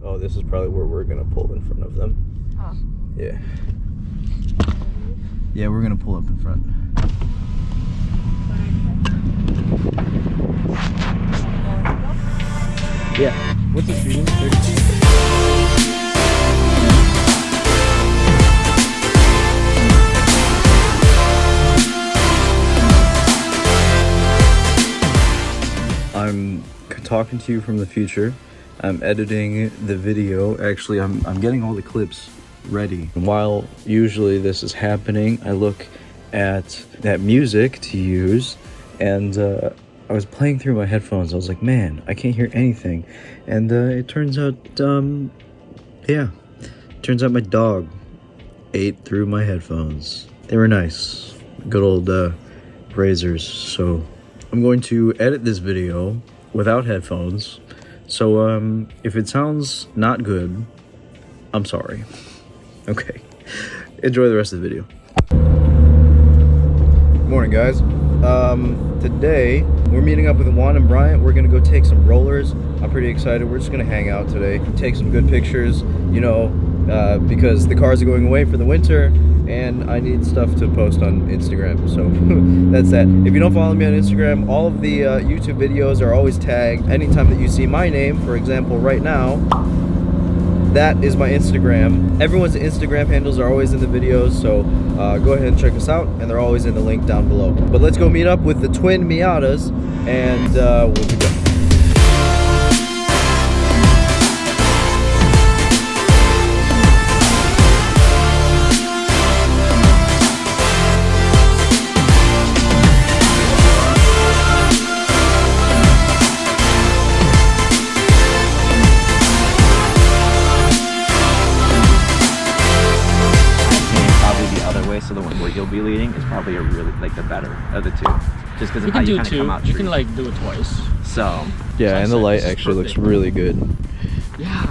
Oh, this is probably where we're gonna pull in front of them. Oh. Yeah. Yeah, we're gonna pull up in front. Yeah. What's the speed limit? 32? I'm talking to you from the future. I'm editing the video. Actually, I'm getting all the clips ready. While usually this is happening, I look at that music to use, and I was playing through my headphones. I was like, man, I can't hear anything. And it turns out, yeah, turns out my dog ate through my headphones. They were nice, good old razors. So I'm going to edit this video without headphones. So if it sounds not good, I'm sorry. Okay, enjoy the rest of the video. Good morning, guys. Today we're meeting up with Juan and Bryant. We're gonna go take some rollers. I'm pretty excited. We're just gonna hang out today, take some good pictures, you know, because the cars are going away for the winter and I need stuff to post on Instagram. So that's that. If you don't follow me on Instagram, all of the YouTube videos are always tagged. Anytime that you see my name, for example, right now, that is my Instagram. Everyone's Instagram handles are always in the videos, so go ahead and check us out, and they're always in the link down below. But let's go meet up with the twin Miatas, and we'll be good. So the one where you'll be leading is probably a really like the better of the two, just because of how you kind of come out. You can like do it twice. So yeah, and the light actually looks really good. Yeah.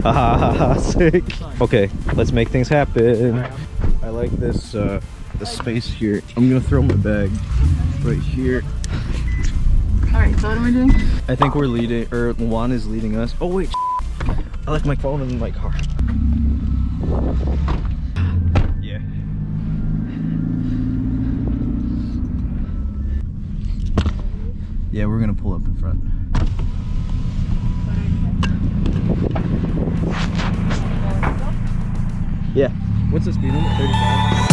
Haha, sick. Okay, let's make things happen. I like this the space here. I'm gonna throw my bag right here. All right, so what am I doing? I think we're leading, or Juan is leading us. Oh wait, I left my phone in my car. Yeah, we're gonna pull up in front. Yeah. What's the speed limit? 35?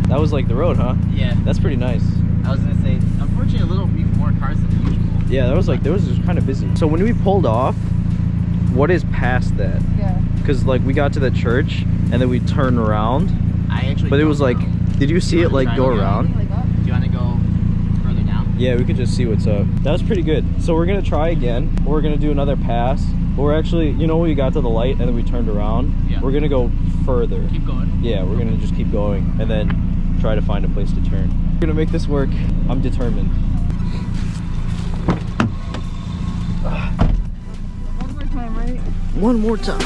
That was like the road, huh? yeah, That's pretty nice. I was gonna say, unfortunately, a little more cars than usual. Yeah, there was just kind of busy. So when we pulled off, what is past that? Yeah. Because like we got to the church and then we turned around. I actually. But it was like, did you see it like go around? Like up? Do you want to go further down? Yeah, we could just see what's up. That was pretty good. So we're gonna try again. We're gonna do another pass. But we're actually, you know, we got to the light and then we turned around. Yeah. We're gonna go further. Keep going. Yeah, we're gonna just keep going and then try to find a place to turn. We're gonna make this work. I'm determined. One more time, right? One more time.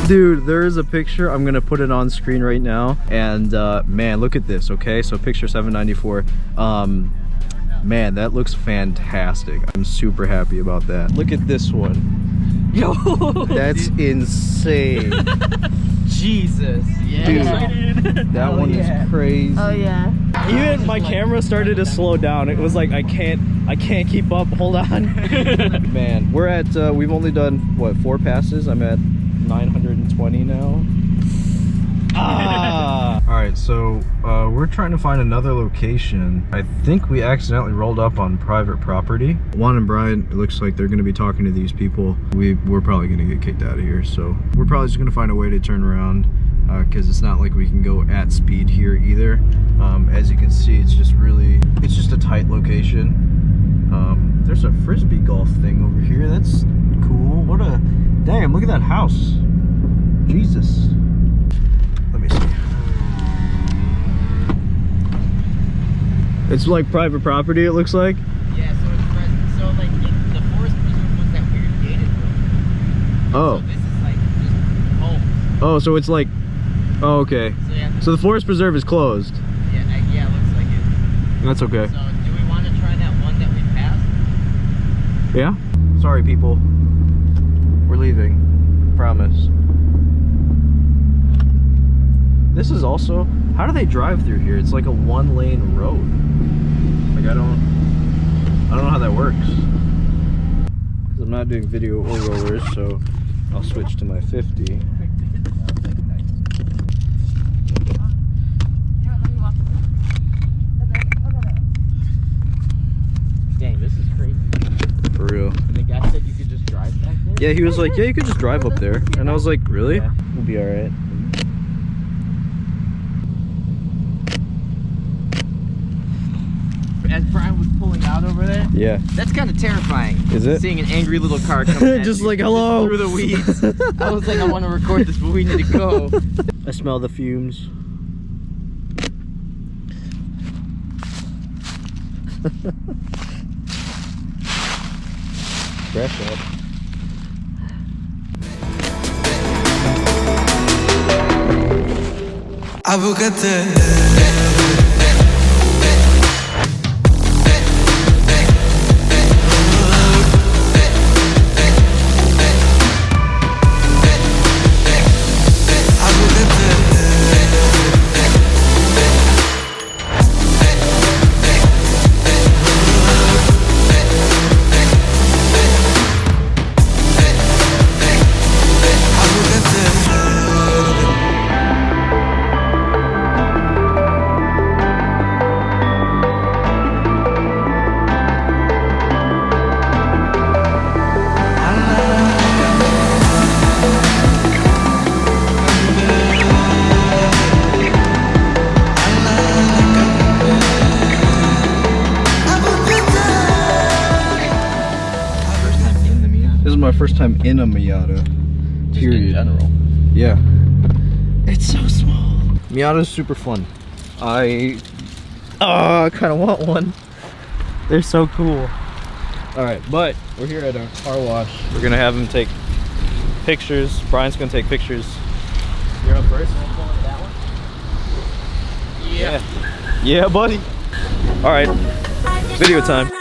Dude, there is a picture. I'm gonna put it on screen right now, and man, look at this. Okay, so picture 794. Man, that looks fantastic. I'm super happy about that. Look at this one. Yo, That's insane. Jesus. Yeah. Dude, that one is crazy. Oh yeah. Even my camera started to slow down. It was like I can't keep up. Hold on. Man, we're at we've only done what, 4 passes. I'm at 920 now. Ah. All right, so we're trying to find another location. I think we accidentally rolled up on private property. Juan and Brian, it looks like they're going to be talking to these people. We're probably going to get kicked out of here, so we're probably just going to find a way to turn around, because it's not like we can go at speed here either. As you can see, it's just a tight location. There's a frisbee golf thing over here. That's cool. What a damn! Look at that house. Jesus. Let me see. It's like private property, it looks like. Yeah, so it's so like the forest preserve was that weird gated room. Oh. So this is like just homes. Oh, so it's like. Oh, okay. So yeah. So the forest preserve is closed. Yeah, yeah, it looks like it. That's okay. So do we want to try that one that we passed? Yeah? Sorry, people. We're leaving. Promise. This is also, how do they drive through here? It's like a 1-lane road. Like I don't know how that works. 'Cause I'm not doing video or rollers, so I'll switch to my 50. Dang, this is crazy. For real. And the guy said you could just drive back there? Yeah, he was like, yeah, you could just drive up there. And I was like, really? Yeah. We'll be alright. As Brian was pulling out over there, Yeah. that's kind of terrifying. Is it? Seeing an angry little car come at Just you, like, hello. through the weeds. I was like, I want to record this, but we need to go. I smell the fumes. Fresh up. This is my first time in a Miata. Period. In general. Yeah. It's so small. Miata's super fun. I kind of want one. They're so cool. All right, but we're here at a car wash. We're gonna have him take pictures. Brian's gonna take pictures. You're up first. That one? Yeah. Yeah, buddy. All right. Video time.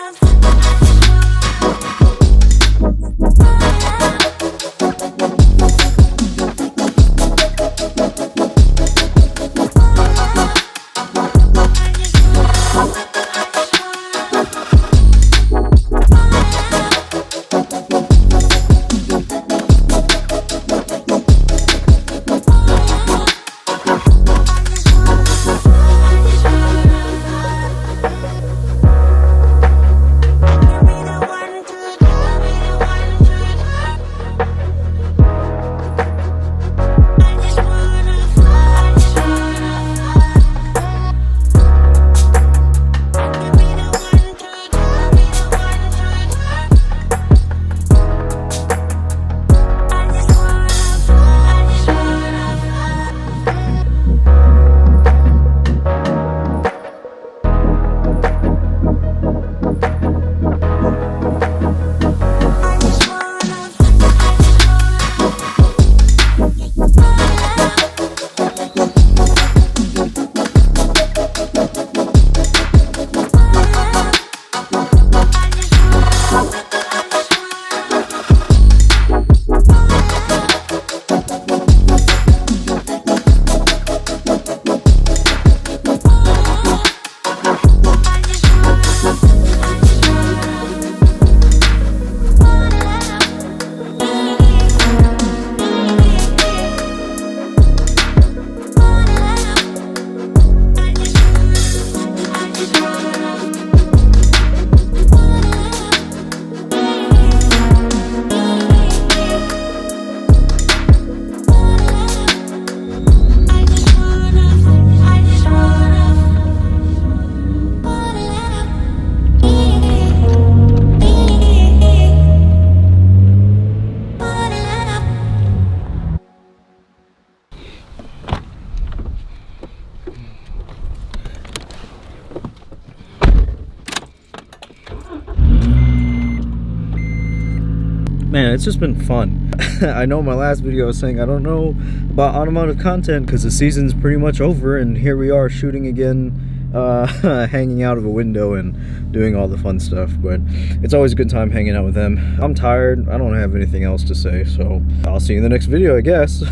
man, it's just been fun. I know my last video was saying I don't know about automotive content because the season's pretty much over, and here we are shooting again, hanging out of a window and doing all the fun stuff. But it's always a good time hanging out with them. I'm tired. I don't have anything else to say, so I'll see you in the next video, I guess.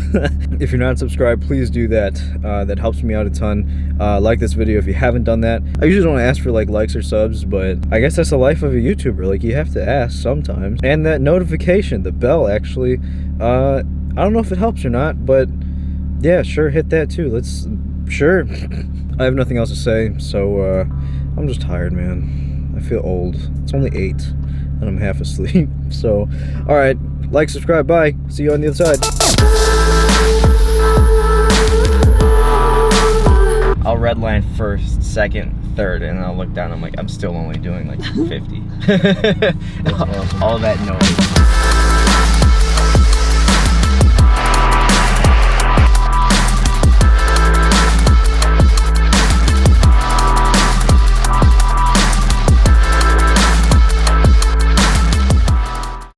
If you're not subscribed, please do that. That helps me out a ton. Like this video if you haven't done that. I usually don't ask for like likes or subs, but I guess that's the life of a YouTuber. Like, you have to ask sometimes. And that notification, the bell, actually, I don't know if it helps or not, but yeah, sure, hit that too. Sure. I have nothing else to say, so I'm just tired, man. I feel old. It's only 8 and I'm half asleep. So, alright, like, subscribe, bye. See you on the other side. I'll redline first, second, third, and I'll look down. I'm like, I'm still only doing like 50. All that noise.